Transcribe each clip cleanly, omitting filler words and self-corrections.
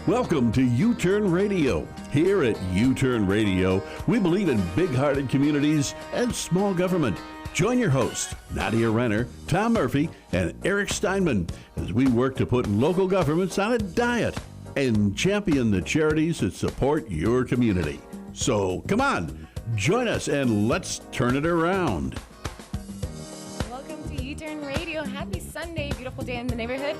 Welcome to youTurn Radio. Here at youTurn Radio, we believe in big-hearted communities and small government. Join your hosts, Nadia Renner, Tom Murphy, and Eric Steinman, as we work to put local governments on a diet and champion the charities that support your community. So come on, join us and let's turn it around. Welcome to youTurn Radio. Happy Sunday, beautiful day in the neighborhood.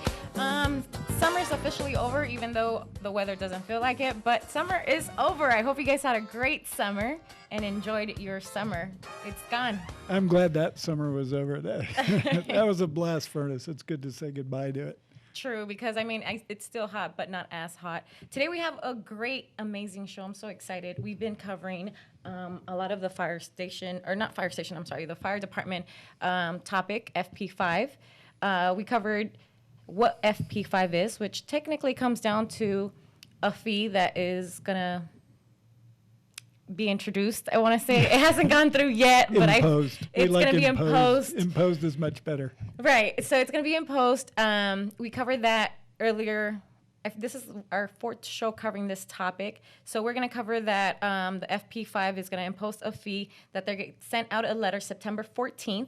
Summer's officially over, even though the weather doesn't feel like it, but summer is over. I hope you guys had a great summer and enjoyed your summer. It's gone. I'm glad that summer was over. That was a blast furnace. It's good to say goodbye to it. True, because I mean, it's still hot, but not as hot. Today we have a great, amazing show. I'm so excited. We've been covering a lot of the the fire department topic, FP5. We covered what FP5 is, which technically comes down to a fee that is going to be introduced. I want to say it hasn't gone through yet, but imposed. It's going to be imposed. Imposed is much better. Right. So it's going to be imposed. We covered that earlier. This is our fourth show covering this topic. So we're going to cover that the FP5 is going to impose a fee, that they sent out a letter September 14th.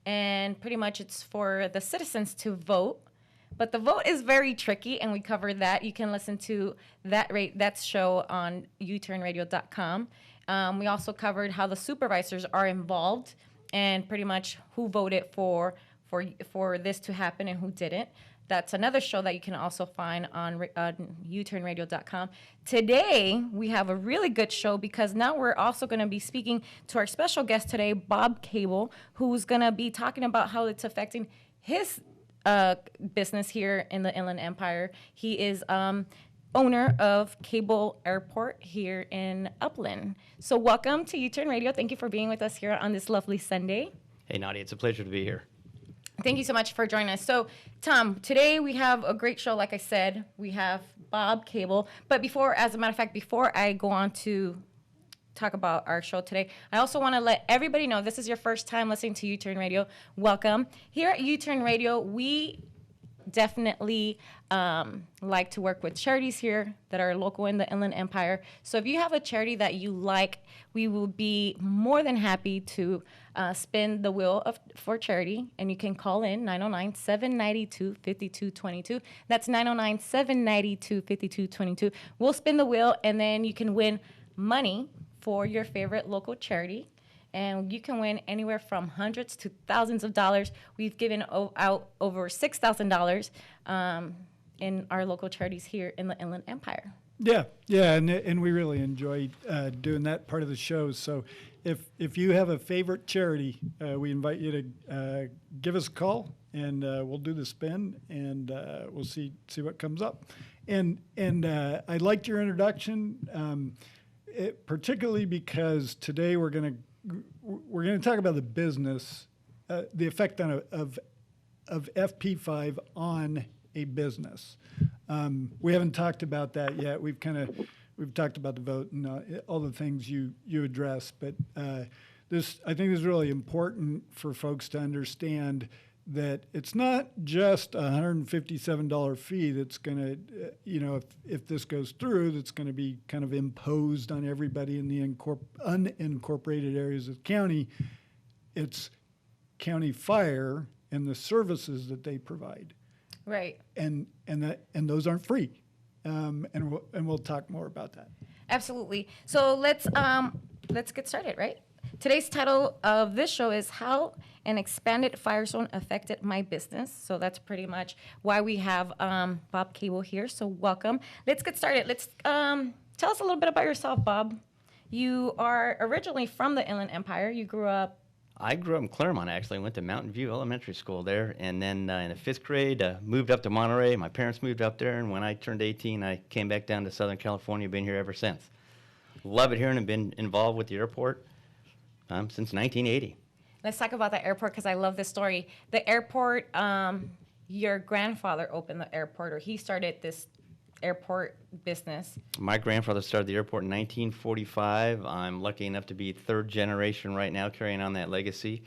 And pretty much it's for the citizens to vote. But the vote is very tricky, and we covered that. You can listen to that show on youturnradio.com. We also covered how the supervisors are involved and pretty much who voted for this to happen and who didn't. That's another show that you can also find on youturnradio.com. Today, we have a really good show because now we're also going to be speaking to our special guest today, Bob Cable, who's going to be talking about how it's affecting his business here in the Inland Empire. He is owner of Cable Airport here in Upland. So welcome to youTurn Radio. Thank you for being with us here on this lovely Sunday. Hey, Nadia, it's a pleasure to be here. Thank you so much for joining us. So, Tom, today we have a great show. Like I said, we have Bob Cable. But before I go on to talk about our show today, I also want to let everybody know, this is your first time listening to youTurn Radio, welcome. Here at youTurn Radio, we definitely like to work with charities here that are local in the Inland Empire. So if you have a charity that you like, we will be more than happy to spin the wheel for charity, and you can call in 909-792-5222. That's 909-792-5222. We'll spin the wheel, and then you can win money for your favorite local charity, and you can win anywhere from hundreds to thousands of dollars. We've given out over $6,000 in our local charities here in the Inland Empire. Yeah, and we really enjoy doing that part of the show. So if you have a favorite charity, we invite you to give us a call, and we'll do the spin, and we'll see what comes up. And I liked your introduction. Particularly because today we're going to talk about the business, the effect of FP5 on a business. We haven't talked about that yet. We've talked about the vote and all the things you address, but this, I think, is really important for folks to understand that it's not just a $157 fee that's going to, if this goes through, that's going to be kind of imposed on everybody in the unincorporated areas of the county. It's county fire and the services that they provide. Right. And those aren't free. And we'll talk more about that. Absolutely. So let's get started, right? Today's title of this show is How an Expanded Fire Zone Affected My Business. So that's pretty much why we have Bob Cable here. So welcome. Let's get started. Let's tell us a little bit about yourself, Bob. You are originally from the Inland Empire. You grew up. I grew up in Claremont, actually. I went to Mountain View Elementary School there, and then in the 5th grade, moved up to Monterey. My parents moved up there, and when I turned 18, I came back down to Southern California. Been here ever since. Love it here, and have been involved with the airport since 1980. Let's talk about the airport because I love this story. The airport, your grandfather opened the airport, or he started this airport business. My grandfather started the airport in 1945. I'm lucky enough to be third generation right now carrying on that legacy.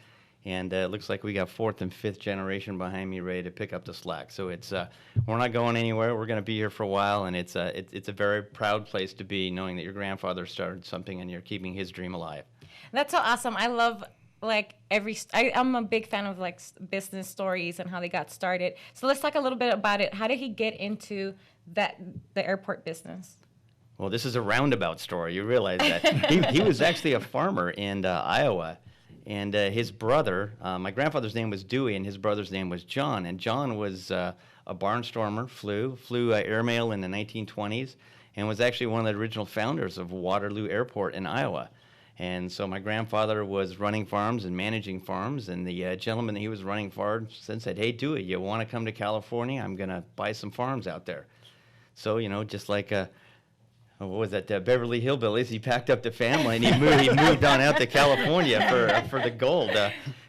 And it looks like we got 4th and 5th generation behind me ready to pick up the slack. So it's we're not going anywhere. We're going to be here for a while, and it's a very proud place to be, knowing that your grandfather started something and you're keeping his dream alive. That's so awesome. I love like I'm a big fan of like business stories and how they got started. So let's talk a little bit about it. How did he get into the airport business? Well, this is a roundabout story. You realize that. He was actually a farmer in Iowa. And his brother, my grandfather's name was Dewey, and his brother's name was John. And John was a barnstormer, flew airmail in the 1920s, and was actually one of the original founders of Waterloo Airport in Iowa. And so my grandfather was running farms and managing farms, and the gentleman that he was running for said, "Hey, Dewey, you want to come to California? I'm going to buy some farms out there." So, just like what was that, Beverly Hillbillies, he packed up the family and he moved on out to California for the gold.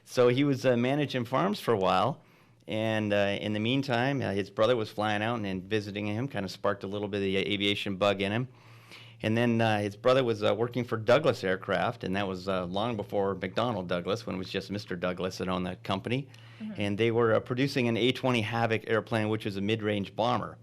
So he was managing farms for a while, and in the meantime, his brother was flying out and visiting him, kind of sparked a little bit of the aviation bug in him. And then his brother was working for Douglas Aircraft, and that was long before McDonnell Douglas, when it was just Mr. Douglas that owned the company. Mm-hmm. And they were producing an A-20 Havoc airplane, which was a mid-range bomber.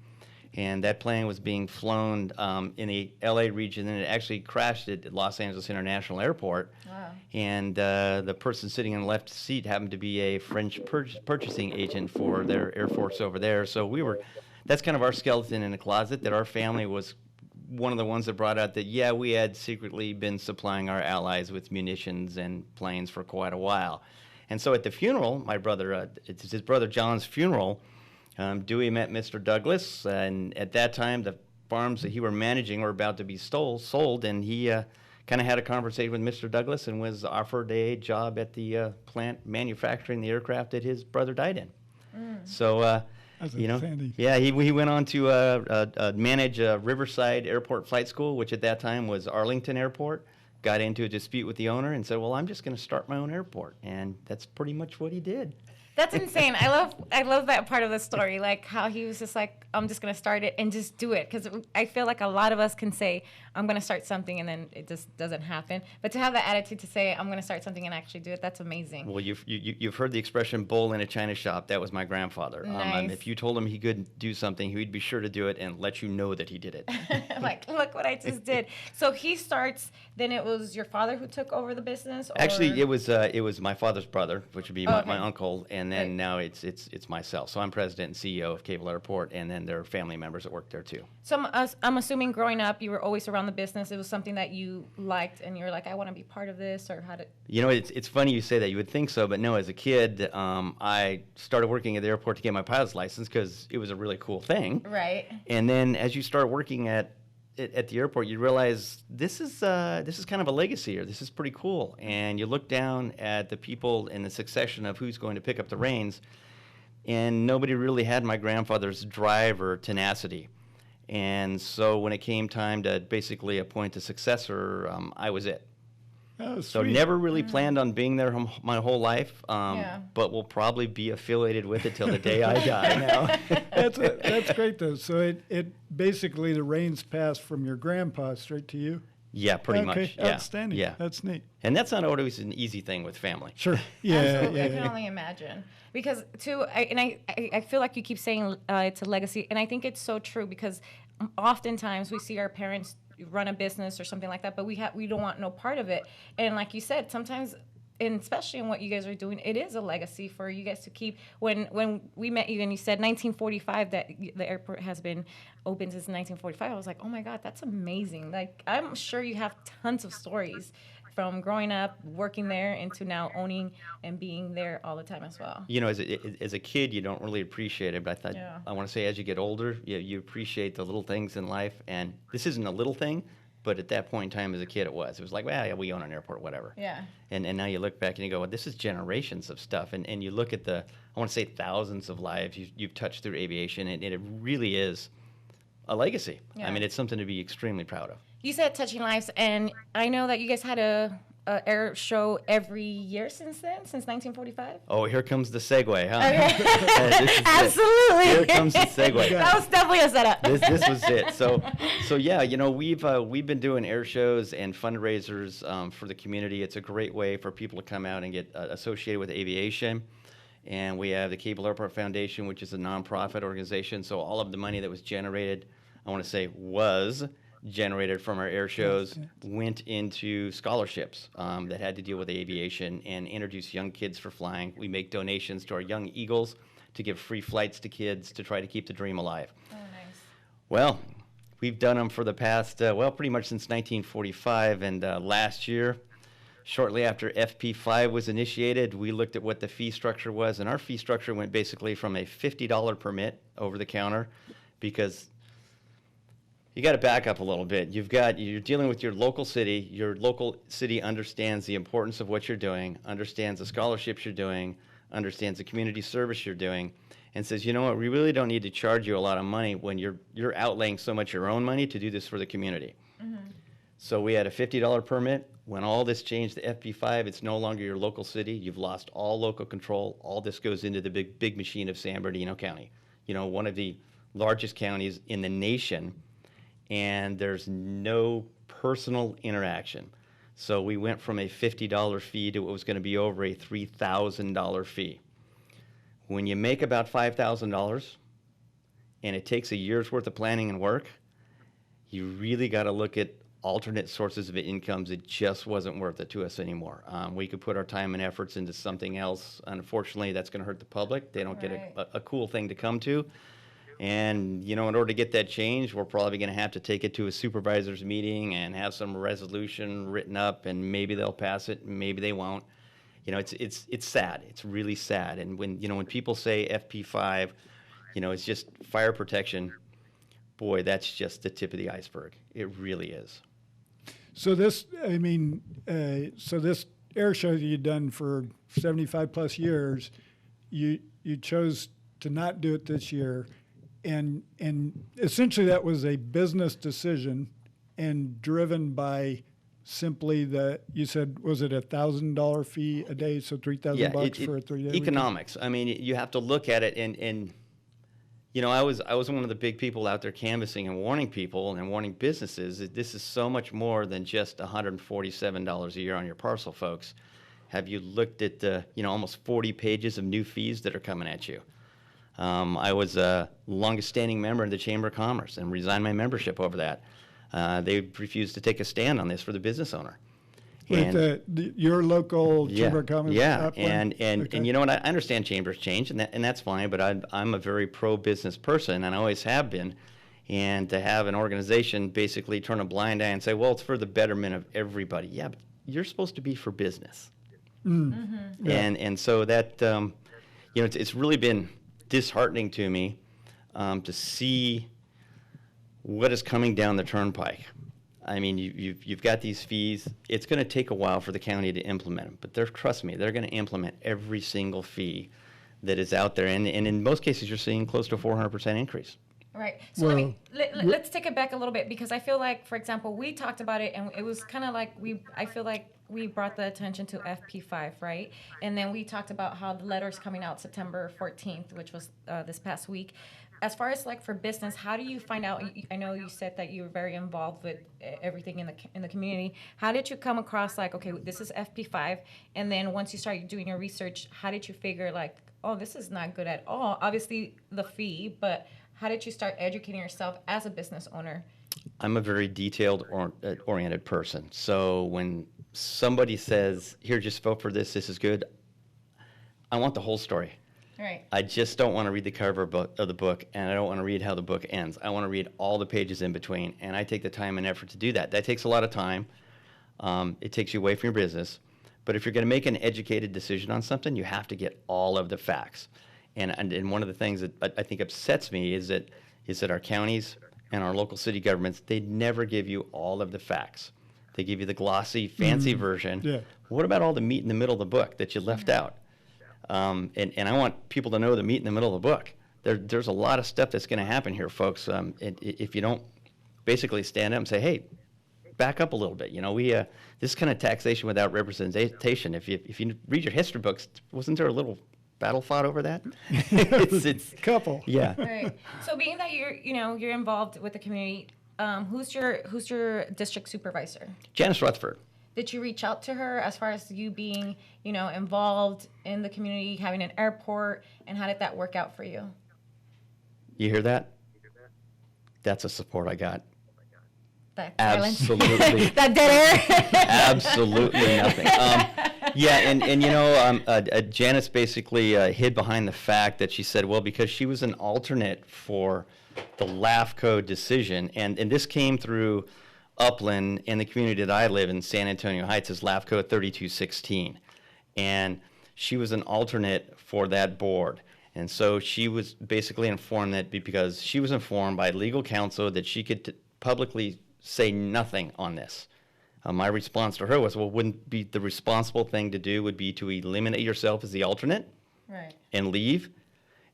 And that plane was being flown in the LA region, and it actually crashed at Los Angeles International Airport. Wow. And the person sitting in the left seat happened to be a French purchasing agent for their Air Force over there. So that's kind of our skeleton in the closet, that our family was one of the ones that brought out that, yeah, we had secretly been supplying our allies with munitions and planes for quite a while. And so at the funeral, it's his brother John's funeral, Dewey met Mr. Douglas, and at that time, the farms that he were managing were about to be sold, and he kind of had a conversation with Mr. Douglas and was offered a job at the plant manufacturing the aircraft that his brother died in. Mm. So, yeah, he went on to manage Riverside Airport Flight School, which at that time was Arlington Airport. Got into a dispute with the owner and said, "Well, I'm just going to start my own airport," and that's pretty much what he did. That's insane. I love that part of the story, like how he was just like, "I'm just going to start it and just do it." Because I feel like a lot of us can say, "I'm going to start something," and then it just doesn't happen. But to have that attitude to say, "I'm going to start something and actually do it," that's amazing. Well, you've heard the expression "bull in a china shop." That was my grandfather. Nice. If you told him he could do something, he'd be sure to do it and let you know that he did it. Like, look what I just did. So he starts. Then it was your father who took over the business? Or? Actually, it was my father's brother, which would be my uncle, and then now it's myself. So I'm president and CEO of Cable Airport, and then there are family members that work there too. So I'm assuming growing up, you were always around the business. It was something that you liked, and you were like, "I want to be part of this," or how did? It's funny you say that. You would think so, but no. As a kid, I started working at the airport to get my pilot's license because it was a really cool thing. Right. And then as you start working at the airport, you realize this is kind of a legacy, or this is pretty cool. And you look down at the people in the succession of who's going to pick up the reins, and nobody really had my grandfather's drive or tenacity. And so when it came time to basically appoint a successor, I was it. Oh, so never really planned on being there my whole life, but will probably be affiliated with it till the day I die now. That's great, though. So it basically, the reins passed from your grandpa straight to you? Yeah, pretty much. Yeah. Outstanding. Yeah. That's neat. And that's not always an easy thing with family. Sure. Yeah. Absolutely. I can only imagine. Because, too, I feel like you keep saying it's a legacy, and I think it's so true because oftentimes we see our parents run a business or something like that, but we don't want no part of it. And like you said, sometimes, and especially in what you guys are doing, it is a legacy for you guys to keep. When we met you and you said 1945 that the airport has been open since 1945, I was like, oh my God, that's amazing. Like, I'm sure you have tons of stories from growing up, working there, into now owning and being there all the time as well. As a kid, you don't really appreciate it, but I want to say as you get older, you appreciate the little things in life. And this isn't a little thing, but at that point in time as a kid, it was. It was like, well, yeah, we own an airport, whatever. Yeah. And now you look back and you go, well, this is generations of stuff. And you look at I want to say thousands of lives you've touched through aviation, and it really is a legacy. Yeah. I mean, it's something to be extremely proud of. You said touching lives, and I know that you guys had a air show every year since then, since 1945? Oh, here comes the segue, huh? Okay. This is Absolutely. Here comes the segue. That was definitely a setup. This was it. So yeah, we've been doing air shows and fundraisers for the community. It's a great way for people to come out and get associated with aviation. And we have the Cable Airport Foundation, which is a nonprofit organization. So all of the money that was generated, I want to say was generated from our air shows, went into scholarships that had to deal with aviation and introduce young kids for flying. We make donations to our Young Eagles to give free flights to kids to try to keep the dream alive. Oh, nice. Well, we've done them for the past, pretty much since 1945. And last year, shortly after FP5 was initiated, we looked at what the fee structure was. And our fee structure went basically from a $50 permit over the counter, because you got to back up a little bit. You're dealing with your local city. Your local city understands the importance of what you're doing, understands the scholarships you're doing, understands the community service you're doing, and says, you know what, we really don't need to charge you a lot of money when you're outlaying so much your own money to do this for the community. Mm-hmm. So we had a $50 permit. When all this changed to FP5, it's no longer your local city. You've lost all local control. All this goes into the big machine of San Bernardino County, one of the largest counties in the nation, and there's no personal interaction. So we went from a $50 fee to what was going to be over a $3,000 fee. When you make about $5,000 and it takes a year's worth of planning and work, you really got to look at alternate sources of incomes. It just wasn't worth it to us anymore. We could put our time and efforts into something else. Unfortunately, that's going to hurt the public. They don't get a cool thing to come to. And, in order to get that change, we're probably going to have to take it to a supervisor's meeting and have some resolution written up, and maybe they'll pass it, maybe they won't. It's sad. It's really sad. And when people say FP5, it's just fire protection, boy, that's just the tip of the iceberg. It really is. So this air show that you've done for 75 plus years, you chose to not do it this year. And essentially that was a business decision and driven by simply you said, was it $1,000 fee a day, so $3,000 for a 3-day economics. weekend? I mean, you have to look at it, and I was one of the big people out there canvassing and warning people and warning businesses that this is so much more than just $147 a year on your parcel, folks. Have you looked at the almost 40 pages of new fees that are coming at you? I was a longest-standing member of the Chamber of Commerce and resigned my membership over that. They refused to take a stand on this for the business owner. Your local Chamber of Commerce? Yeah, okay. and you know what? I understand chambers change, and that's fine. But I'm a very pro-business person, and I always have been. And to have an organization basically turn a blind eye and say, "Well, it's for the betterment of everybody." Yeah, but you're supposed to be for business. Mm-hmm. Yeah. And so that it's really been disheartening to me to see what is coming down the turnpike. I mean, you've got these fees. It's going to take a while for the county to implement them, but trust me, they're going to implement every single fee that is out there, and in most cases, you're seeing close to a 400% increase. Right. So let's take it back a little bit, because I feel like, for example, we talked about it, and it was kind of like I feel like we brought the attention to FP5, right? And then we talked about how the letter's coming out September 14th, which was this past week. As far as like for business, how do you find out? I know you said that you were very involved with everything in the community. How did you come across like, okay, this is FP5, and then once you started doing your research, how did you figure like, oh, this is not good at all? Obviously the fee, but how did you start educating yourself as a business owner? I'm a very detailed oriented person. So when somebody says, here, just vote for this is good, I want the whole story. Right. I just don't want to read the cover of the book, and I don't want to read how the book ends. I want to read all the pages in between, and I take the time and effort to do that. That takes a lot of time. It takes you away from your business. But if you're going to make an educated decision on something, you have to get all of the facts. And one of the things that I think upsets me is that our counties and our local city governments, they never give you all of the facts. They give you the glossy, fancy version. Yeah. What about all the meat in the middle of the book that you left out? And I want people to know the meat in the middle of the book. There's a lot of stuff that's going to happen here, folks. If you don't basically stand up and say, hey, back up a little bit. This kind of taxation without representation. If you read your history books, wasn't there a little battle fought over that? it's couple. Yeah. Right. So being that you're involved with the community, who's your district supervisor? Janice Rutherford. Did you reach out to her as far as you being, involved in the community, having an airport, and how did that work out for you? You hear that? That's a support I got. That Absolutely. That dead air. Absolutely nothing. Janice basically hid behind the fact that she said, well, because she was an alternate for the LAFCO decision, and this came through Upland and the community that I live in, San Antonio Heights, is LAFCO 3216. And she was an alternate for that board. And so she was basically informed that because she was informed by legal counsel that she could publicly say nothing on this. My response to her was, well, wouldn't be the responsible thing to do would be to eliminate yourself as the alternate, right, and leave.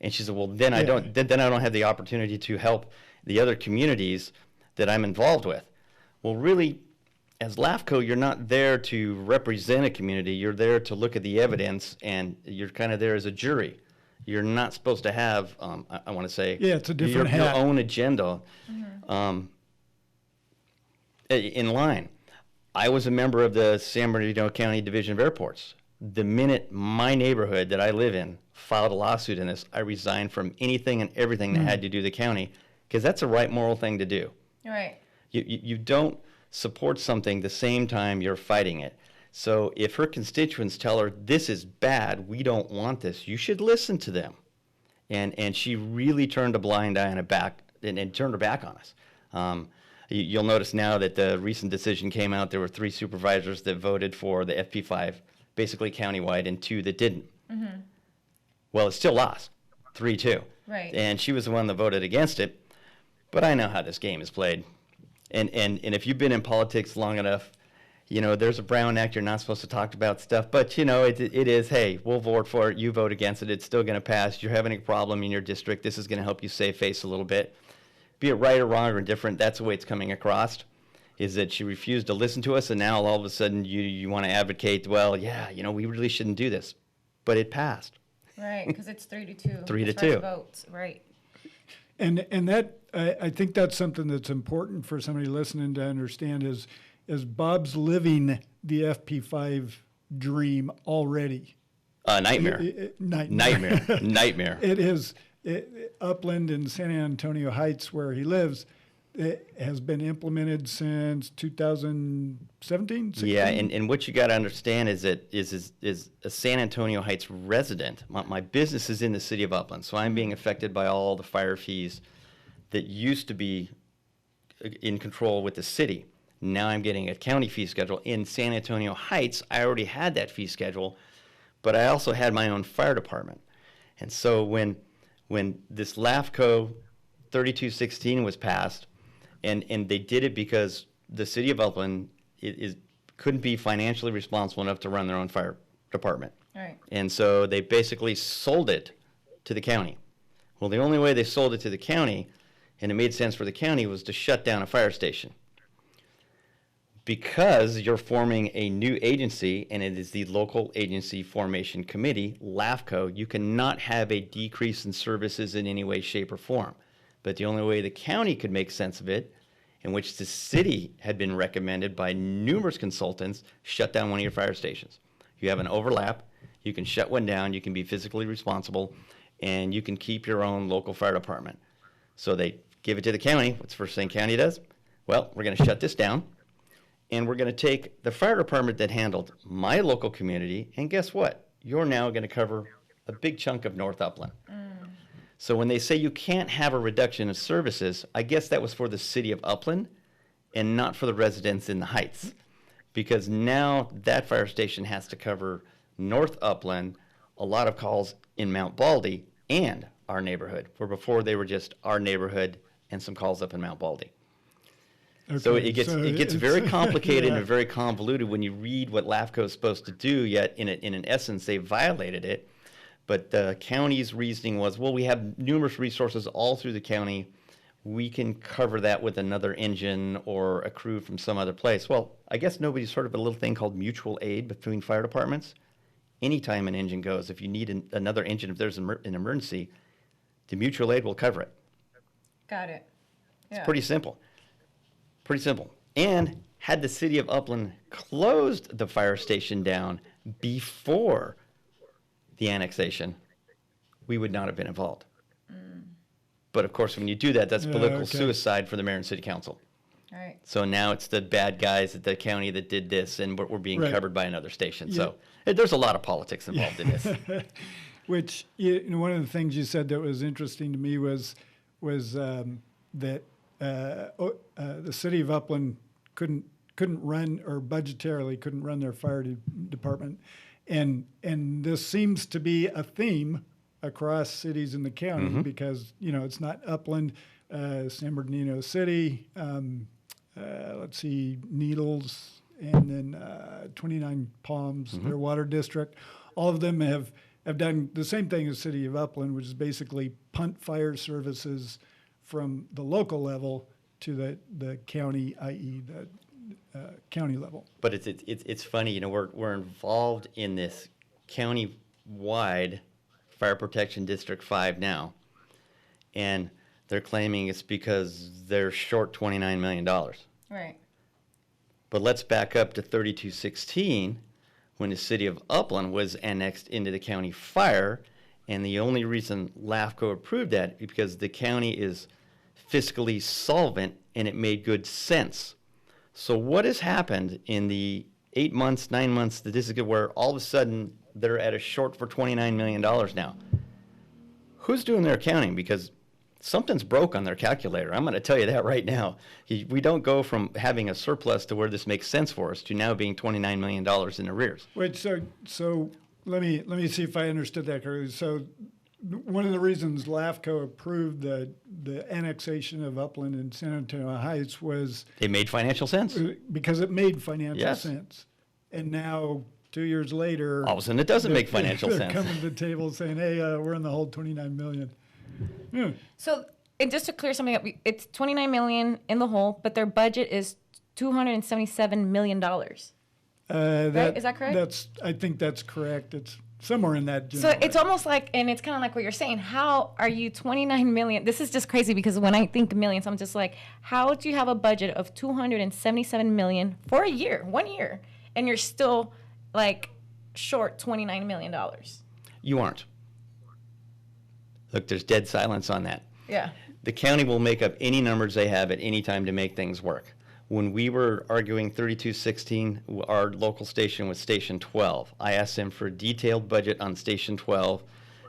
And she said, well, then I don't have the opportunity to help the other communities that I'm involved with. Well, really, as LAFCO, you're not there to represent a community. You're there to look at the evidence, and you're kind of there as a jury. You're not supposed to have, I want to say, it's a different your own agenda in line. I was a member of the San Bernardino County Division of Airports. The minute my neighborhood that I live in filed a lawsuit in this, I resigned from anything and everything that had to do with the county, because that's the right moral thing to do. Right. You don't support something the same time you're fighting it. So if her constituents tell her, this is bad, we don't want this, you should listen to them. And she really turned a blind eye and turned her back on us. You'll notice now that the recent decision came out, there were 3 supervisors that voted for the FP5, basically countywide, and 2 that didn't. Mm-hmm. Well, it still lost, 3-2. Right. And she was the one that voted against it. But I know how this game is played. And if you've been in politics long enough, there's a Brown Act, you're not supposed to talk about stuff, but it is, hey, we'll vote for it, you vote against it, it's still going to pass, you're having a problem in your district, this is going to help you save face a little bit. Be it right or wrong or indifferent, that's the way it's coming across, is that she refused to listen to us, and now all of a sudden you want to advocate, well, yeah, we really shouldn't do this. But it passed. Right, because it's 3-2. 3-2. Votes, right. And that, I think that's something that's important for somebody listening to understand is Bob's living the FP5 dream already. Nightmare. Nightmare. It is. Upland in San Antonio Heights, where he lives, it has been implemented since 2017, 16? Yeah, and what you got to understand is that is a San Antonio Heights resident. My business is in the city of Upland, so I'm being affected by all the fire fees that used to be in control with the city. Now I'm getting a county fee schedule. In San Antonio Heights, I already had that fee schedule, but I also had my own fire department. And so when this LAFCO 3216 was passed, and they did it because the city of Upland couldn't be financially responsible enough to run their own fire department. Right. And so they basically sold it to the county. Well, the only way they sold it to the county, and it made sense for the county, was to shut down a fire station. Because you're forming a new agency, and it is the Local Agency Formation Committee, LAFCO, you cannot have a decrease in services in any way, shape, or form. But the only way the county could make sense of it, in which the city had been recommended by numerous consultants, shut down one of your fire stations. You have an overlap, you can shut one down, you can be physically responsible, and you can keep your own local fire department. So they give it to the county. What's the first thing county does? Well, we're going to shut this down, and we're going to take the fire department that handled my local community, and guess what? You're now going to cover a big chunk of North Upland. So when they say you can't have a reduction of services, I guess that was for the city of Upland and not for the residents in the Heights. Because now that fire station has to cover North Upland, a lot of calls in Mount Baldy, and our neighborhood, where before they were just our neighborhood and some calls up in Mount Baldy. Okay, so it gets very complicated and very convoluted when you read what LAFCO is supposed to do, yet in an essence they violated it. But the county's reasoning was, well, we have numerous resources all through the county. we can cover that with another engine or a crew from some other place. Well, I guess nobody's heard of a little thing called mutual aid between fire departments. Anytime an engine goes, if you need another engine, if there's an emergency, the mutual aid will cover it. Got it. Yeah. It's pretty simple. Pretty simple. And had the city of Upland closed the fire station down before the annexation, we would not have been involved. But of course, when you do that, that's political suicide for the mayor and city council. All right. So now it's the bad guys at the county that did this, and we're being covered by another station. Yeah. So there's a lot of politics involved in this. Which, one of the things you said that was interesting to me was that the city of Upland couldn't run, or budgetarily couldn't run their fire department, and this seems to be a theme across cities in the county because it's not Upland, San Bernardino City, let's see, Needles, and then 29 Palms, their water district. All of them have done the same thing as City of Upland, which is basically punt fire services from the local level to the county, i.e. the county level. But it's funny, we're involved in this county-wide Fire Protection District 5 now, and they're claiming it's because they're short $29 million. Right. But let's back up to 3216, when the city of Upland was annexed into the county fire, and the only reason LAFCO approved that is because the county is fiscally solvent and it made good sense. So what has happened in the 8 months, 9 months that this is where all of a sudden they're at a short for $29 million now? Who's doing their accounting? Because something's broke on their calculator. I'm going to tell you that right now. We don't go from having a surplus to where this makes sense for us to now being $29 million in arrears. Wait, so let me see if I understood that correctly. So one of the reasons LAFCO approved the annexation of Upland and San Antonio Heights was it made financial sense. Because it made financial Yes. sense. And now 2 years later, All of a sudden, it doesn't make financial they're sense. coming to the table saying, "Hey, we're in the hole, $29 million." So, and just to clear something up, it's $29 million in the hole, but their budget is $277 million. Right? Is that correct? I think that's correct. It's somewhere in that. So it's almost like, and it's kind of like what you're saying. How are you 29 million? This is just crazy because when I think millions, I'm just like, how do you have a budget of 277 million for a year, 1 year, and you're still like short $29 million? You aren't. Look, there's dead silence on that. Yeah. The county will make up any numbers they have at any time to make things work. When we were arguing 3216, our local station was Station 12. I asked them for a detailed budget on Station 12.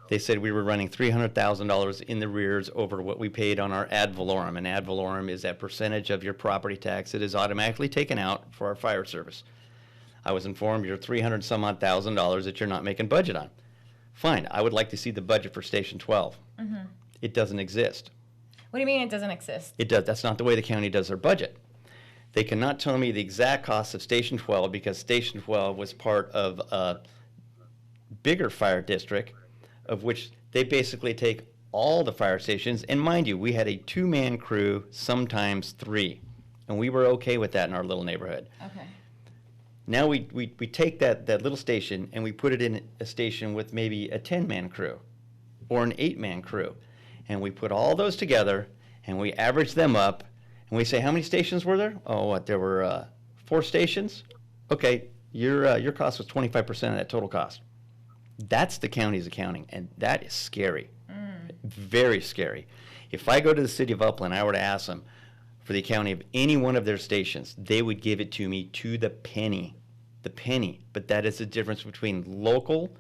They said we were running $300,000 in the rears over what we paid on our ad valorem. And ad valorem is that percentage of your property tax that is automatically taken out for our fire service. I was informed you're $300,000 that you're not making budget on. Fine, I would like to see the budget for Station 12. Mm-hmm. It doesn't exist. What do you mean it doesn't exist? It does. That's not the way the county does their budget. They cannot tell me the exact cost of Station 12 because Station 12 was part of a bigger fire district of which they basically take all the fire stations. And mind you, we had a 2-man crew, sometimes 3. And we were okay with that in our little neighborhood. Okay. Now we take that little station and we put it in a station with maybe a 10-man crew or an 8-man crew. And we put all those together and we average them up and we say, how many stations were there? Oh, what, there were 4 stations? Okay, your cost was 25% of that total cost. That's the county's accounting, and that is scary. Very scary. If I go to the city of Upland, I were to ask them for the accounting of any one of their stations, they would give it to me to the penny. The penny. But that is the difference between local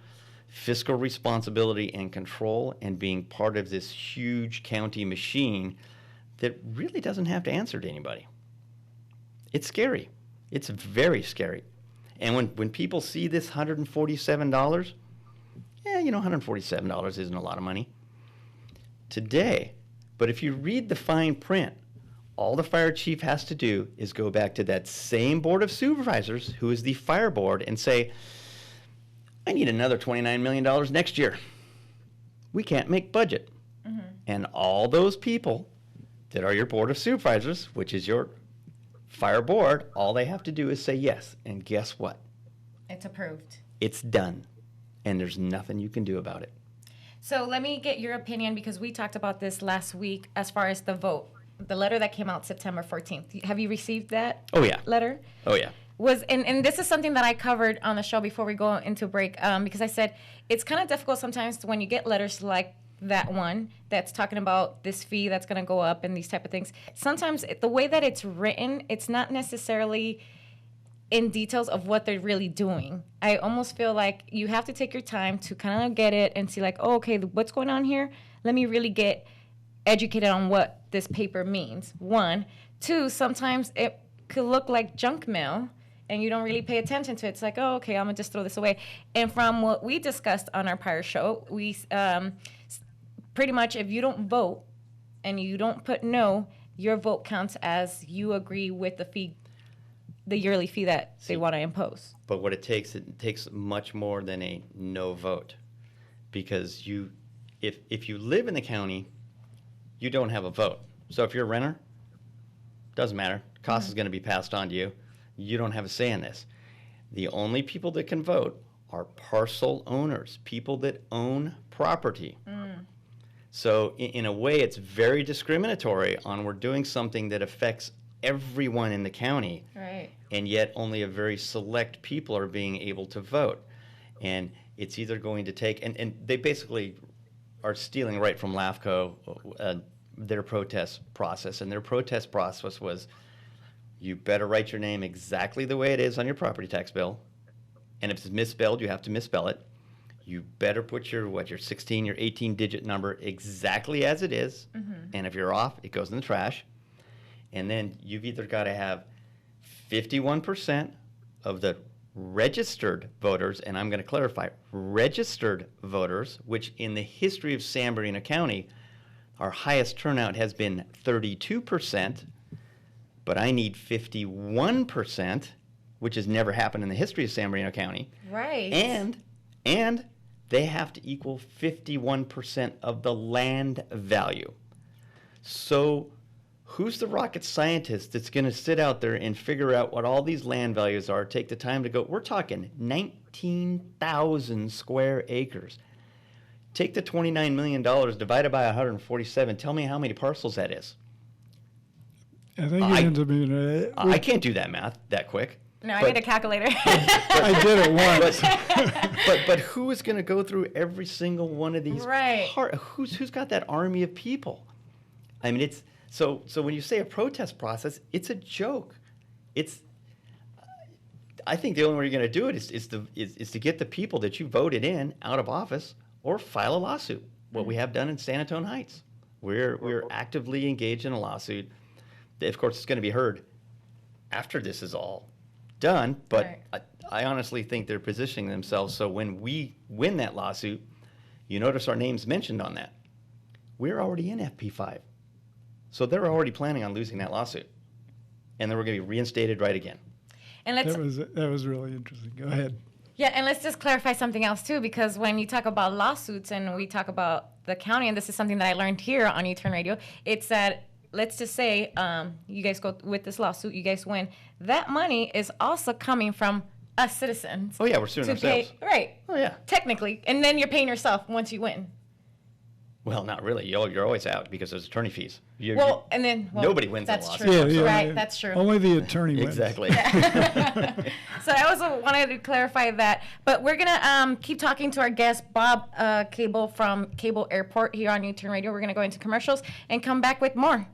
fiscal responsibility and control and being part of this huge county machine that really doesn't have to answer to anybody. It's scary. It's very scary. And when people see this $147, $147 isn't a lot of money today. But if you read the fine print, all the fire chief has to do is go back to that same board of supervisors, who is the fire board, and say, I need another $29 million next year. We can't make budget. Mm-hmm. And all those people that are your board of supervisors, which is your fire board, all they have to do is say yes. And guess what? It's approved. It's done. And there's nothing you can do about it. So let me get your opinion, because we talked about this last week as far as the vote. The letter that came out September 14th. Have you received that letter? Oh, yeah. And this is something that I covered on the show before we go into break, because I said it's kind of difficult sometimes when you get letters like that one that's talking about this fee that's going to go up and these type of things. Sometimes the way that it's written, it's not necessarily in details of what they're really doing. I almost feel like you have to take your time to kind of get it and see like, oh, okay, what's going on here? Let me really get educated on what this paper means. 1. 2, sometimes it could look like junk mail and you don't really pay attention to it. It's like, oh, okay, I'm gonna just throw this away. And from what we discussed on our prior show, we pretty much, if you don't vote and you don't put no, your vote counts as you agree with the fee, the yearly fee that they want to impose. But what it takes much more than a no vote, because if you live in the county, you don't have a vote. So if you're a renter, doesn't matter. Cost is going to be passed on to you. You don't have a say in this. The only people that can vote are parcel owners, people that own property. So in a way, it's very discriminatory on we're doing something that affects everyone in the county. Right. And yet only a very select people are being able to vote. And it's either going to take, and they basically are stealing right from LAFCO their protest process. And their protest process was, you better write your name exactly the way it is on your property tax bill. And if it's misspelled, you have to misspell it. You better put your 16, your 18-digit number exactly as it is. And if you're off, it goes in the trash. And then you've either got to have 51% of the registered voters, and I'm going to clarify, registered voters, which in the history of San Bernardino County, our highest turnout has been 32%, but I need 51%, which has never happened in the history of San Bernardino County. Right. And they have to equal 51% of the land value. So who's the rocket scientist that's going to sit out there and figure out what all these land values are, take the time to go? We're talking 19,000 square acres. Take the $29 million, divide it by 147. Tell me how many parcels that is. I think it ends up being... I can't do that math that quick. No, I need a calculator. I did it once. But who is going to go through every single one of these? Right. Who's got that army of people? I mean, it's... So when you say a protest process, it's a joke. I think the only way you're going to do it is to get the people that you voted in out of office or file a lawsuit. What we have done in San Antonio Heights, we're actively engaged in a lawsuit. Of course, it's going to be heard after this is all done. But right. I honestly think they're positioning themselves so when we win that lawsuit, you notice our names mentioned on that. We're already in FP5. So they're already planning on losing that lawsuit, and then we're going to be reinstated right again. And that was really interesting. Go ahead. Yeah, and let's just clarify something else too, because when you talk about lawsuits and we talk about the county, and this is something that I learned here on youTurn Radio, it's that let's just say you guys go with this lawsuit, you guys win. That money is also coming from us citizens. Oh yeah, we're suing ourselves. Right. Oh yeah. Technically, and then you're paying yourself once you win. Well, not really. You're always out because there's attorney fees. Nobody wins that's a lawsuit. True. Yeah, right, that's true. Only the attorney wins. Exactly. So I also wanted to clarify that. But we're going to keep talking to our guest, Bob Cable from Cable Airport here on youTurn Radio. We're going to go into commercials and come back with more.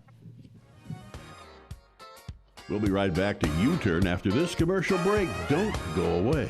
We'll be right back to youTurn after this commercial break. Don't go away.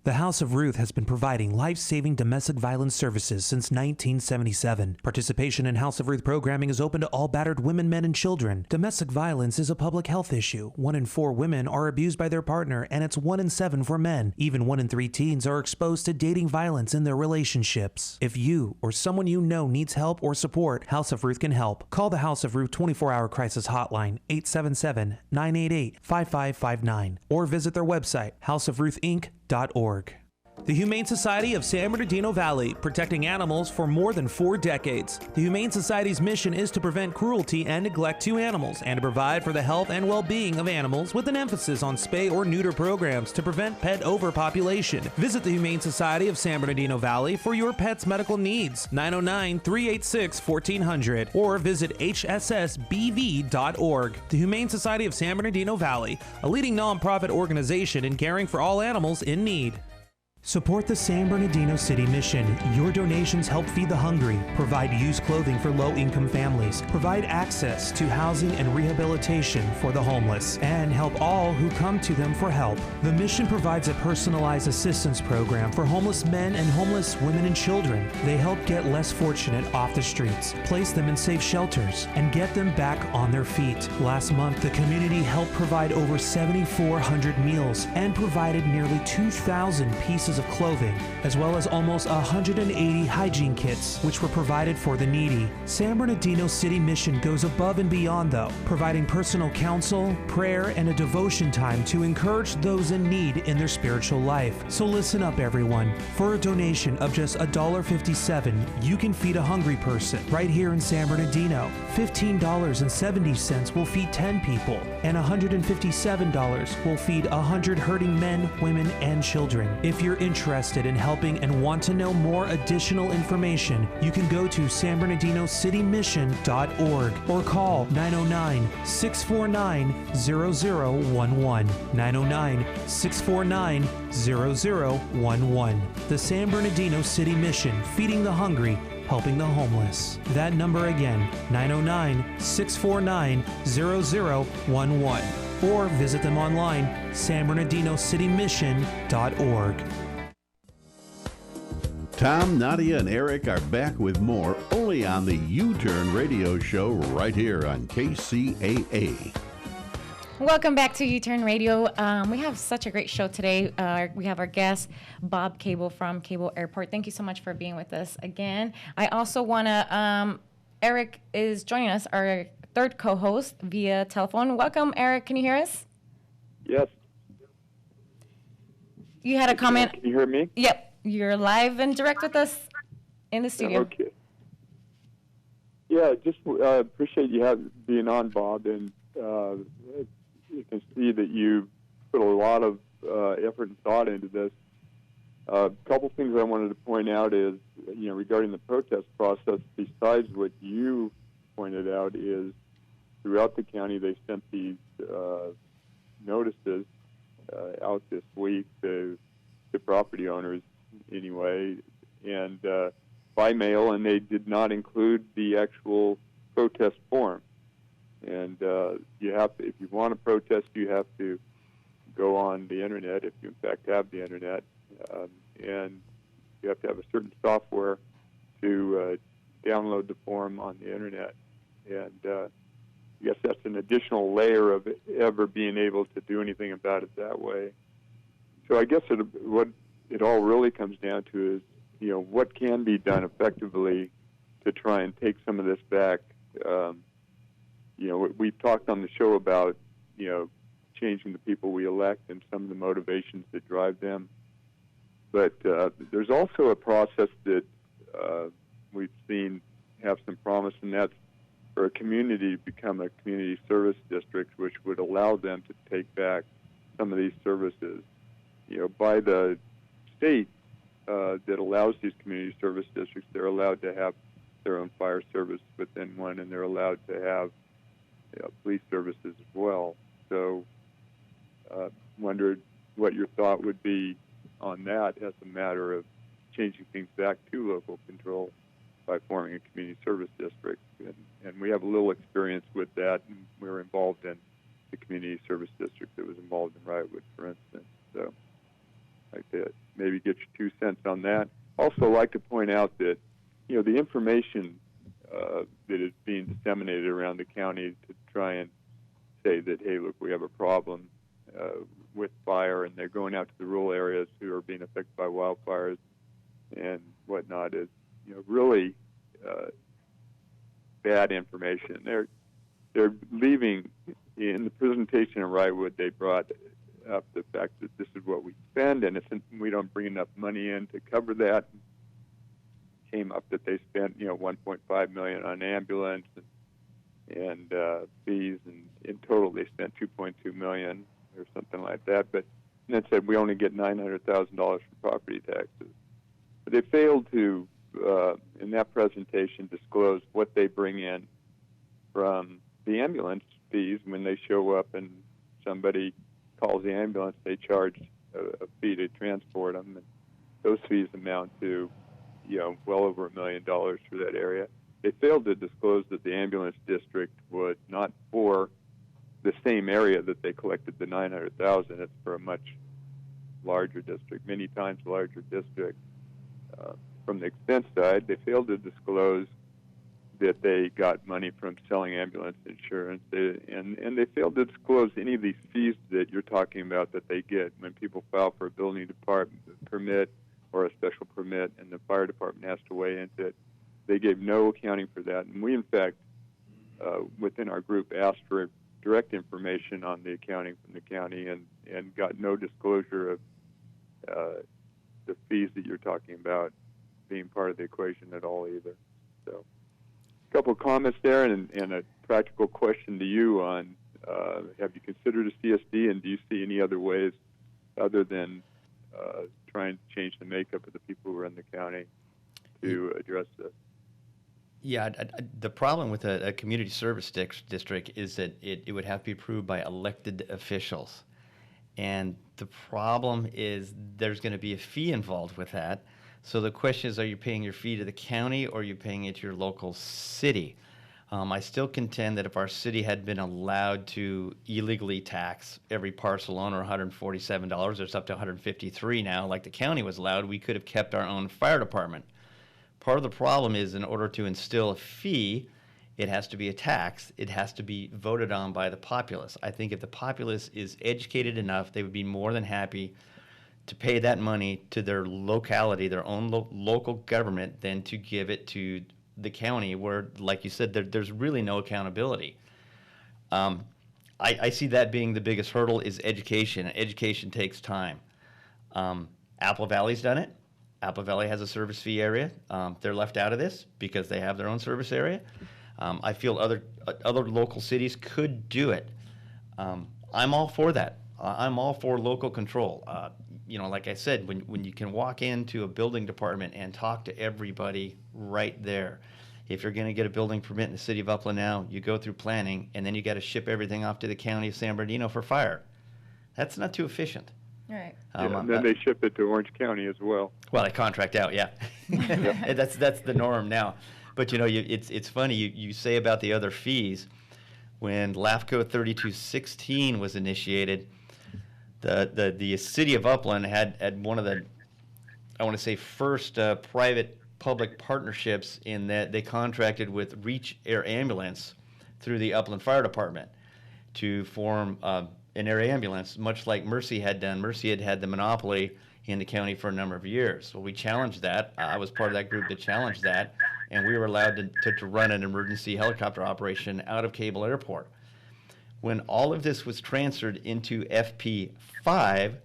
The House of Ruth has been providing life-saving domestic violence services since 1977. Participation in House of Ruth programming is open to all battered women, men, and children. Domestic violence is a public health issue. 1 in 4 women are abused by their partner, and it's 1 in 7 for men. Even 1 in 3 teens are exposed to dating violence in their relationships. If you or someone you know needs help or support, House of Ruth can help. Call the House of Ruth 24-hour crisis hotline, 877-988-5559, or visit their website, houseofruthinc.org. The Humane Society of San Bernardino Valley, protecting animals for more than 4 decades. The Humane Society's mission is to prevent cruelty and neglect to animals and to provide for the health and well-being of animals with an emphasis on spay or neuter programs to prevent pet overpopulation. Visit the Humane Society of San Bernardino Valley for your pet's medical needs. 909-386-1400 or visit hssbv.org. The Humane Society of San Bernardino Valley, a leading nonprofit organization in caring for all animals in need. Support the San Bernardino City Mission. Your donations help feed the hungry, provide used clothing for low-income families, provide access to housing and rehabilitation for the homeless, and help all who come to them for help. The mission provides a personalized assistance program for homeless men and homeless women and children. They help get less fortunate off the streets, place them in safe shelters, and get them back on their feet. Last month, the community helped provide over 7,400 meals and provided nearly 2,000 pieces of clothing, as well as almost 180 hygiene kits, which were provided for the needy. San Bernardino City Mission goes above and beyond, though, providing personal counsel, prayer, and a devotion time to encourage those in need in their spiritual life. So listen up, everyone. For a donation of just $1.57, you can feed a hungry person right here in San Bernardino. $15.70 will feed 10 people, and $157 will feed 100 hurting men, women, and children. If you're interested in helping and want to know more additional information, you can go to sanbernardinocitymission.org or call 909-649-0011. 909-649-0011. The San Bernardino City Mission, feeding the hungry, helping the homeless. That number again, 909-649-0011. Or visit them online, sanbernardinocitymission.org. Tom, Nadia, and Eric are back with more only on the youTurn radio show right here on KCAA. Welcome back to youTurn Radio. We have such a great show today. We have our guest, Bob Cable from Cable Airport. Thank you so much for being with us again. I also want to, Eric is joining us, our third co-host via telephone. Welcome, Eric. Can you hear us? Yes. You had a comment. Can you hear me? Yep. You're live and direct with us in the studio. Okay. Yeah, just appreciate you being on, Bob, and you can see that you put a lot of effort and thought into this. A couple things I wanted to point out is, regarding the protest process, besides what you pointed out, is throughout the county they sent these notices out this week to property owners anyway, and by mail, and they did not include the actual protest form. And you have to, if you want to protest, you have to go on the internet, if you in fact have the internet, and you have to have a certain software to download the form on the internet. And I guess that's an additional layer of ever being able to do anything about it that way. So I guess what it all really comes down to is, what can be done effectively to try and take some of this back. We've talked on the show about, changing the people we elect and some of the motivations that drive them. But there's also a process that we've seen have some promise, and that's for a community to become a community service district, which would allow them to take back some of these services. By the state that allows these community service districts, they're allowed to have their own fire service within one, and they're allowed to have police services as well. So wondered what your thought would be on that as a matter of changing things back to local control by forming a community service district. And we have a little experience with that, and we were involved in the community service district that was involved in Riotwood, for instance. So I'd like to maybe get your 2 cents on that. Also like to point out that, the information that is being disseminated around the county to try and say that, hey, look, we have a problem with fire, and they're going out to the rural areas who are being affected by wildfires and whatnot, is really bad information. They're leaving in the presentation in Riotwood. They brought up the fact that this is what we spend, and we don't bring enough money in to cover that. Came up that they spent, $1.5 million on ambulance and fees, and in total they spent $2.2 million or something like that. But then said we only get $900,000 for property taxes. But they failed to, in that presentation, disclose what they bring in from the ambulance fees. When they show up and somebody calls the ambulance, they charge a fee to transport them, and those fees amount to, well over $1 million for that area. They failed to disclose that the ambulance district would not for the same area that they collected the $900,000. It's for a much larger district, many times larger district. From the expense side, they failed to disclose that they got money from selling ambulance insurance, and they failed to disclose any of these fees that you're talking about that they get when people file for a building department permit or a special permit, and the fire department has to weigh into it. They gave no accounting for that, and we, in fact, within our group, asked for direct information on the accounting from the county, and got no disclosure of the fees that you're talking about being part of the equation at all either. So, a couple of comments there, and a practical question to you on: have you considered a CSD, and do you see any other ways other than trying to change the makeup of the people who are in the county to address this? Yeah, the problem with a community service district is that it would have to be approved by elected officials. And the problem is there's going to be a fee involved with that. So the question is, are you paying your fee to the county, or are you paying it to your local city? I still contend that if our city had been allowed to illegally tax every parcel owner $147, it's up to $153 now, like the county was allowed, we could have kept our own fire department. Part of the problem is, in order to instill a fee, it has to be a tax. It has to be voted on by the populace. I think if the populace is educated enough, they would be more than happy to pay that money to their locality, their own local government, than to give it to the county, where, like you said, there's really no accountability. I see that being the biggest hurdle is education. Education takes time. Apple Valley's done it. Apple Valley has a service fee area. They're left out of this because they have their own service area. I feel other local cities could do it. I'm all for that. I'm all for local control. Like I said, when you can walk into a building department and talk to everybody right there. If you're going to get a building permit in the city of Upland now, you go through planning, and then you got to ship everything off to the county of San Bernardino for fire. That's not too efficient. Right. And then they ship it to Orange County as well. Well, they contract out, yeah. That's the norm now. But it's funny you say about the other fees. When LAFCO 3216 was initiated, the city of Upland had one of the, I want to say, first private-public partnerships, in that they contracted with Reach Air Ambulance through the Upland Fire Department to form an air ambulance, much like Mercy had done. Mercy had the monopoly in the county for a number of years. Well, we challenged that. I was part of that group that challenged that, and we were allowed to run an emergency helicopter operation out of Cable Airport. When all of this was transferred into FP5,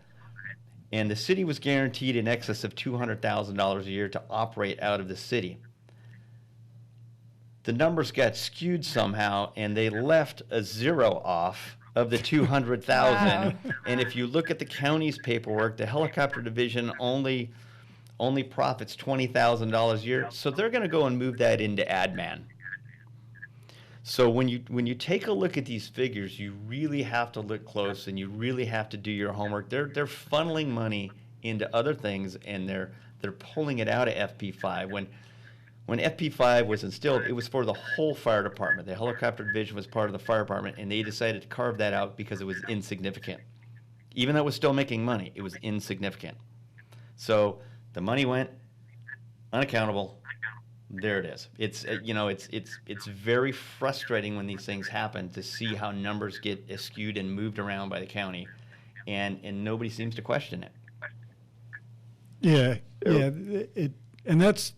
and the city was guaranteed in excess of $200,000 a year to operate out of the city, the numbers got skewed somehow, and they left a zero off of the 200,000. Wow. And if you look at the county's paperwork, the helicopter division only profits $20,000 a year, so they're going to go and move that into AdMan. So when you take a look at these figures, you really have to look close, and you really have to do your homework. They're funneling money into other things, and they're pulling it out of FP5. When FP5 was instilled, it was for the whole fire department. The helicopter division was part of the fire department, and they decided to carve that out because it was insignificant. Even though it was still making money, it was insignificant. So the money went unaccountable. There it is. It's very frustrating when these things happen to see how numbers get skewed and moved around by the county, and nobody seems to question it. Yeah. And that's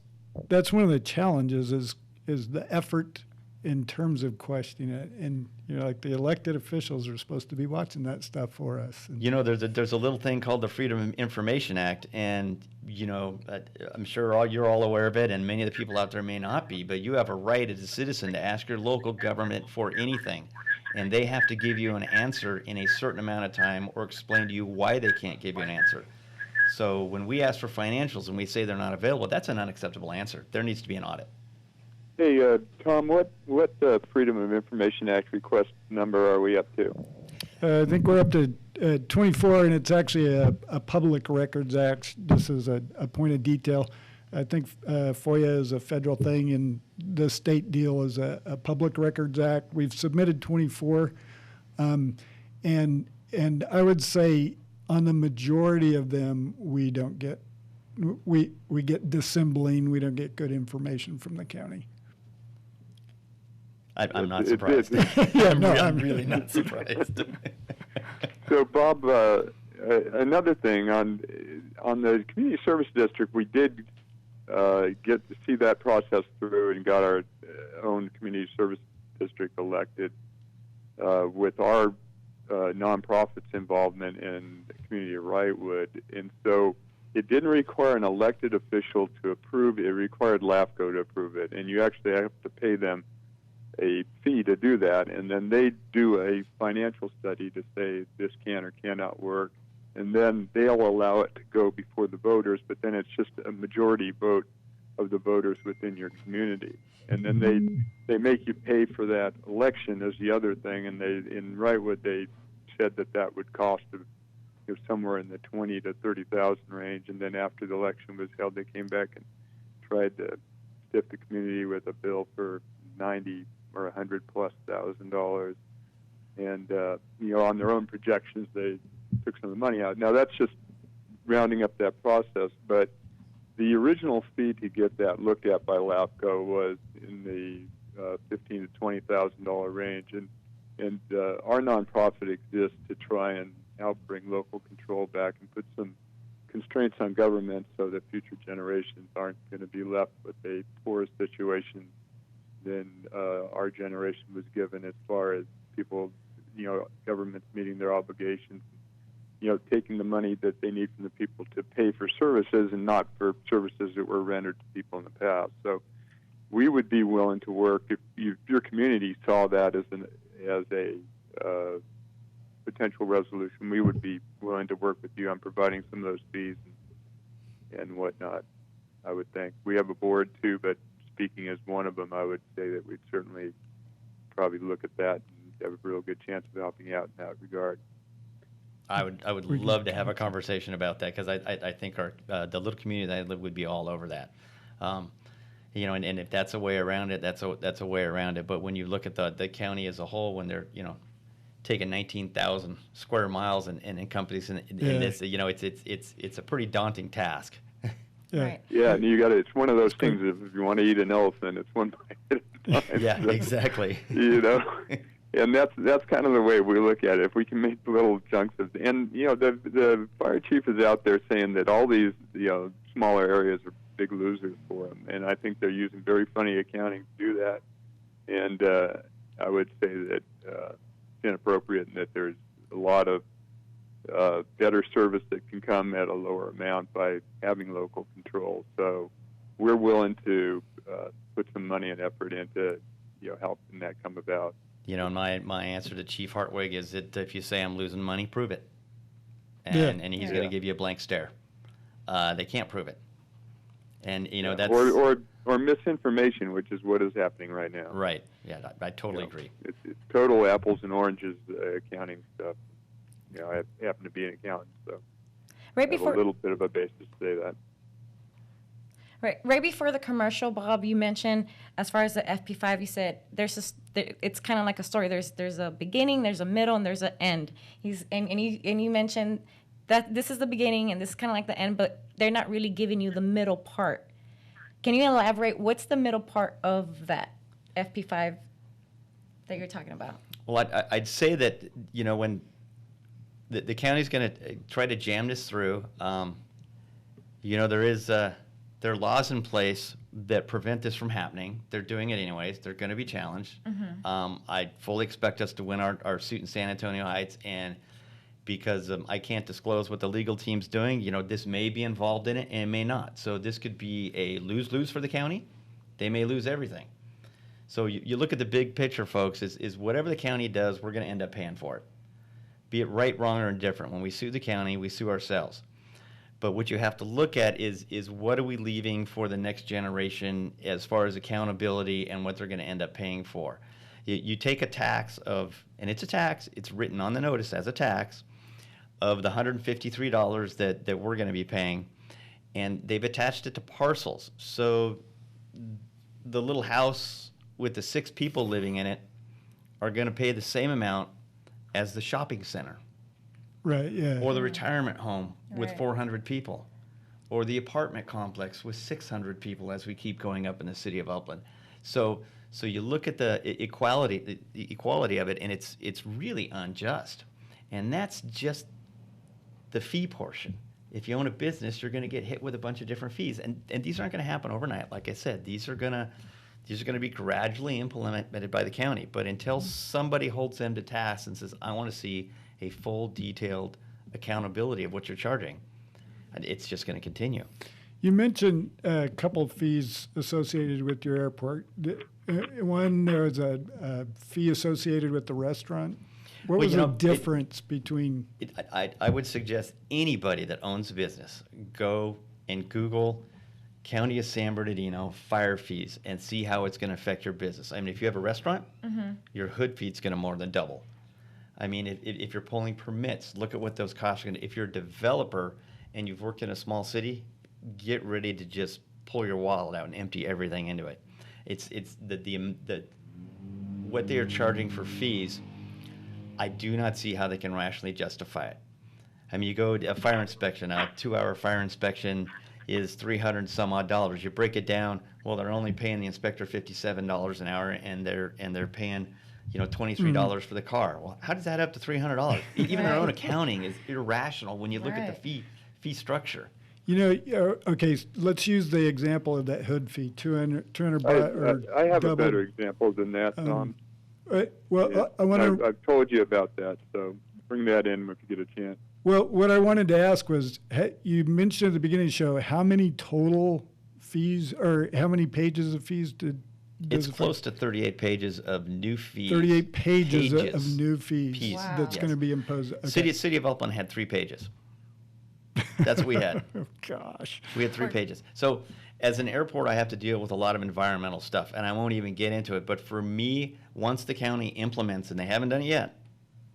one of the challenges is the effort in terms of questioning it. And, like the elected officials are supposed to be watching that stuff for us. And, There's a little thing called the Freedom of Information Act, and I'm sure you're all aware of it, and many of the people out there may not be, but you have a right as a citizen to ask your local government for anything, and they have to give you an answer in a certain amount of time or explain to you why they can't give you an answer. So when we ask for financials and we say they're not available, that's an unacceptable answer. There needs to be an audit. Hey, Tom, what Freedom of Information Act request number are we up to? I think we're up to 24, and it's actually a Public Records Act. This is a point of detail. I think FOIA is a federal thing, and the state deal is a Public Records Act. We've submitted 24, and I would say on the majority of them, we don't get we get dissembling. We don't get good information from the county. I'm not surprised. I'm really not surprised. So, Bob, another thing on the community service district, we did get to see that process through and got our own community service district elected with our nonprofits' involvement in the community of Wrightwood, and so it didn't require an elected official to approve it. It required LAFCO to approve it, and you actually have to pay them a fee to do that, and then they do a financial study to say this can or cannot work, and then they'll allow it to go before the voters, but then it's just a majority vote of the voters within your community. And then they make you pay for that election as the other thing, and in Wrightwood they said that would cost somewhere in the 20 to 30,000 range, and then after the election was held, they came back and tried to stiff the community with a bill for 90 or $100,000+, and on their own projections they took some of the money out. Now that's just rounding up that process, but the original fee to get that looked at by LAFCO was in the $15,000 to $20,000 range, and our nonprofit exists to try and help bring local control back and put some constraints on government so that future generations aren't going to be left with a poorer situation than our generation was given, as far as people, governments meeting their obligations, taking the money that they need from the people to pay for services and not for services that were rendered to people in the past. So we would be willing to work if your community saw that as a potential resolution. We would be willing to work with you on providing some of those fees and whatnot. I would think we have a board too, but speaking as one of them, I would say that we'd certainly probably look at that and have a real good chance of helping out in that regard. I would love to have a conversation about that, because I think the little community that I live would be all over that. And if that's a way around it, that's a way around it. But when you look at the county as a whole, when they're taking 19,000 square miles and encompassing in this, it's a pretty daunting task. Yeah. Right. Yeah, and it's one of those things. If you want to eat an elephant, it's one bite at a time. Yeah, exactly. And that's kind of the way we look at it. If we can make little chunks of, and the fire chief is out there saying that all these smaller areas are big losers for them, and I think they're using very funny accounting to do that. And I would say that it's inappropriate, and that there's a lot of better service that can come at a lower amount by having local control. So we're willing to put some money and effort into helping that come about. My answer to Chief Hartwig is that if you say I'm losing money, prove it. And he's going to give you a blank stare. They can't prove it. And, that's... Or misinformation, which is what is happening right now. Right. Yeah, I totally agree. It's total apples and oranges accounting stuff. I happen to be an accountant, so I have a little bit of a basis to say that. Right before the commercial, Bob, you mentioned, as far as the FP5, you said it's kind of like a story. There's a beginning, there's a middle, and there's an end. You mentioned that this is the beginning and this is kind of like the end, but they're not really giving you the middle part. Can you elaborate? What's the middle part of that FP5 that you're talking about? Well, I'd say that when the county's going to try to jam this through, there is There are laws in place that prevent this from happening. They're doing it anyways. They're going to be challenged. I fully expect us to win our suit in San Antonio Heights, and because I can't disclose what the legal team's doing, this may be involved in it and it may not. So this could be a lose-lose for the county. They may lose everything. So you look at the big picture, folks, is whatever the county does, we're going to end up paying for it. Be it right, wrong, or indifferent. When we sue the county, we sue ourselves. But what you have to look at is what are we leaving for the next generation as far as accountability and what they're going to end up paying for. You take a tax of, and it's a tax, it's written on the notice as a tax, of the $153 that we're going to be paying, and they've attached it to parcels. So the little house with the 6 people living in it are going to pay the same amount as the shopping center. Right, yeah. Or the retirement home with Right. 400 people, or the apartment complex with 600 people as we keep going up in the city of Upland. So you look at the equality of it, and it's really unjust. And that's just the fee portion. If you own a business, you're going to get hit with a bunch of different fees, and these aren't going to happen overnight. Like I said, these are going to be gradually implemented by the county. But until somebody holds them to task and says, I want to see a full, detailed accountability of what you're charging, it's just going to continue. You mentioned a couple of fees associated with your airport. One, there was a fee associated with the restaurant. What was the difference between? I would suggest anybody that owns a business, go and Google County of San Bernardino fire fees and see how it's going to affect your business. I mean, if you have a restaurant, your hood fee's going to more than double. I mean, if you're pulling permits, look at what those costs are going to. If you're a developer and you've worked in a small city, get ready to just pull your wallet out and empty everything into it. It's the what they are charging for fees. I do not see how they can rationally justify it. I mean, you go to a fire inspection, a 2-hour fire inspection is $300 some odd. You break it down, well, they're only paying the inspector $57 an hour, and they're paying, $23 for the car. Well, how does that add up to $300? Even their own accounting is irrational when you look at the fee structure. Okay, let's use the example of that hood fee, 200 I have double. a better example than that, Tom. Well, Yeah. I want to. I've told you about that, so bring that in if you get a chance. Well, what I wanted to ask was, you mentioned at the beginning of the show, how many total fees, or how many pages of fees It's close to 38 pages of new fees. 38 pages of new fees Wow. that's going to be imposed. Okay. City of Upland had 3 pages. That's what we had. Oh, gosh. We had 3 pages. So as an airport, I have to deal with a lot of environmental stuff, and I won't even get into it. But for me, once the county implements, and they haven't done it yet,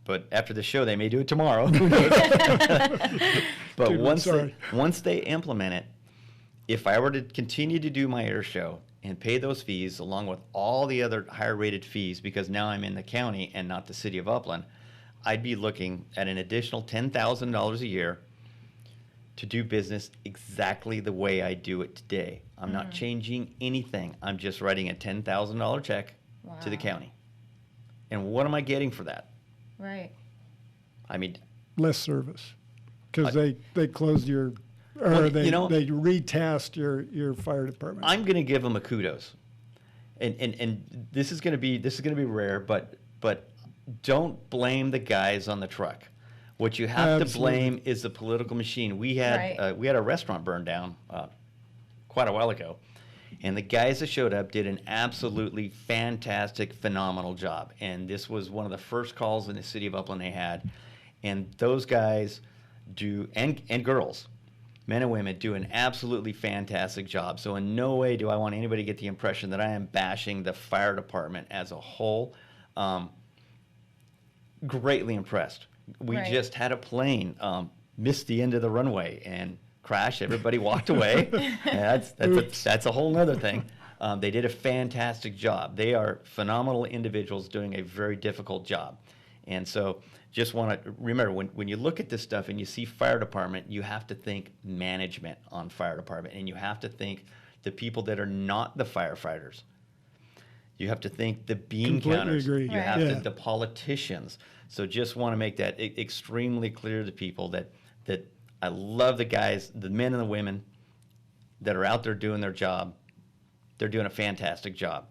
but after the show, they may do it tomorrow. But Dude, once they implement it, if I were to continue to do my air show and pay those fees along with all the other higher rated fees, because now I'm in the county and not the city of Upland, I'd be looking at an additional $10,000 a year to do business exactly the way I do it today. I'm not changing anything. I'm just writing a $10,000 check to the county. And what am I getting for that? Right. I mean, Less service, because they closed they retasked your fire department. I'm going to give them a kudos, and this is going to be rare, but don't blame the guys on the truck. What you have to blame is the political machine. We had a restaurant burned down quite a while ago, and the guys that showed up did an absolutely fantastic, phenomenal job. And this was one of the first calls in the city of Upland they had, and those guys do, and girls, men and women, do an absolutely fantastic job. So in no way do I want anybody to get the impression that I am bashing the fire department as a whole. Greatly impressed. We just had a plane miss the end of the runway and crash. Everybody walked away. That's a whole nother thing. They did a fantastic job. They are phenomenal individuals doing a very difficult job. And so just want to remember, when you look at this stuff and you see fire department, you have to think management on fire department, and you have to think the people that are not the firefighters. You have to think the bean counters. Agree. You have the politicians. So just want to make that extremely clear to people that I love the guys, the men and the women, that are out there doing their job. They're doing a fantastic job.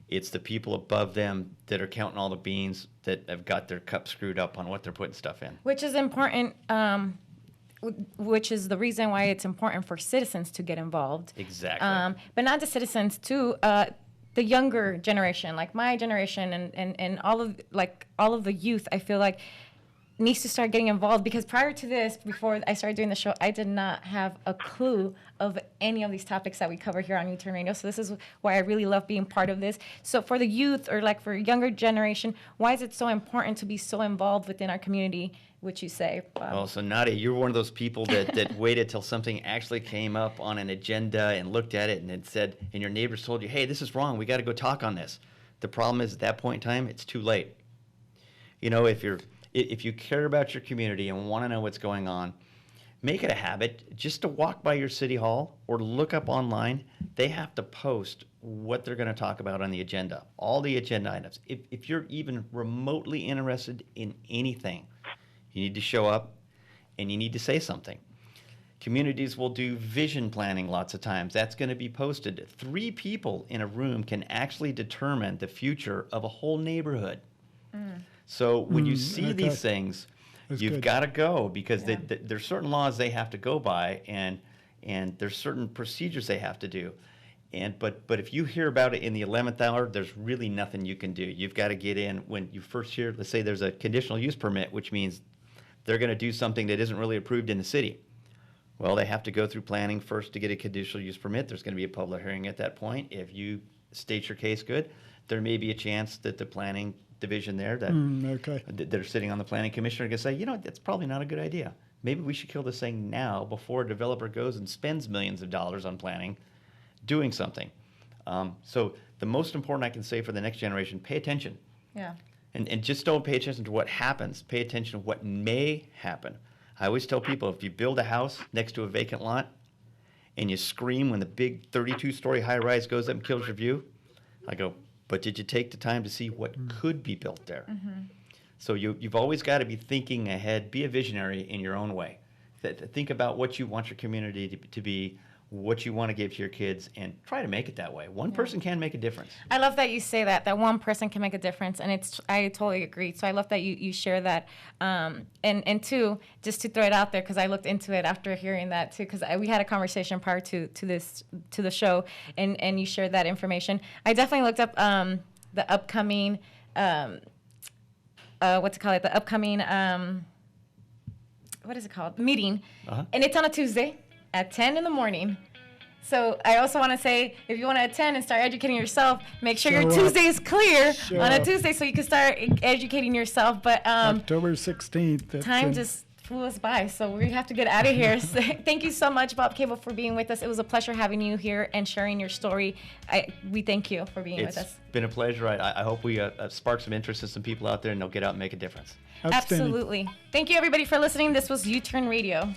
It's the people above them that are counting all the beans that have got their cup screwed up on what they're putting stuff in. Which is important, which is the reason why it's important for citizens to get involved. Exactly. But not just citizens, too. The younger generation, like my generation, and all of the youth, I feel like needs to start getting involved, because prior to this, before I started doing the show, I did not have a clue of any of these topics that we cover here on youTurn Radio. So this is why I really love being part of this. So for the youth, or like for younger generation, why is it so important to be so involved within our community, which you say? Oh, so Nadia, you're one of those people that waited till something actually came up on an agenda and looked at it and it said, and your neighbors told you, hey, this is wrong, we got to go talk on this. The problem is, at that point in time, it's too late. You know, if you care about your community and want to know what's going on, make it a habit just to walk by your city hall or look up online. They have to post what they're going to talk about on the agenda, all the agenda items. If you're even remotely interested in anything, you need to show up and you need to say something. Communities will do vision planning lots of times. That's going to be posted. 3 people in a room can actually determine the future of a whole neighborhood. So when you see these things, you've got to go, because there's certain laws they have to go by, and there's certain procedures they have to do. But if you hear about it in the 11th hour, there's really nothing you can do. You've got to get in when you first hear, let's say there's a conditional use permit, which means they're going to do something that isn't really approved in the city. Well, they have to go through planning first to get a conditional use permit. There's going to be a public hearing at that point. If you state your case good, there may be a chance that the planning division there that are sitting on the planning commission are going to say, you know, that's probably not a good idea. Maybe we should kill this thing now before a developer goes and spends millions of dollars on planning, doing something. So the most important I can say for the next generation, pay attention. Yeah. And just don't pay attention to what happens. Pay attention to what may happen. I always tell people, if you build a house next to a vacant lot and you scream when the big 32-story high-rise goes up and kills your view, I go, but did you take the time to see what could be built there? So you've always got to be thinking ahead. Be a visionary in your own way. Think about what you want your community to be, what you want to give to your kids, and try to make it that way. One person can make a difference. I love that you say that one person can make a difference, and I totally agree. So I love that you share that. And two, just to throw it out there, because I looked into it after hearing that too, because we had a conversation prior to the show, and you shared that information. I definitely looked up the upcoming the upcoming what is it called? Meeting, and it's on a Tuesday at 10 in the morning. So I also want to say, if you want to attend and start educating yourself, make sure your Tuesday is clear on a Tuesday so you can start educating yourself. But October 16th. Time just flew us by, so we have to get out of here. So, thank you so much, Bob Cable, for being with us. It was a pleasure having you here and sharing your story. We thank you for being with us. It's been a pleasure. I hope we spark some interest in some people out there, and they'll get out and make a difference. Outstanding. Absolutely. Thank you, everybody, for listening. This was youTurn Radio.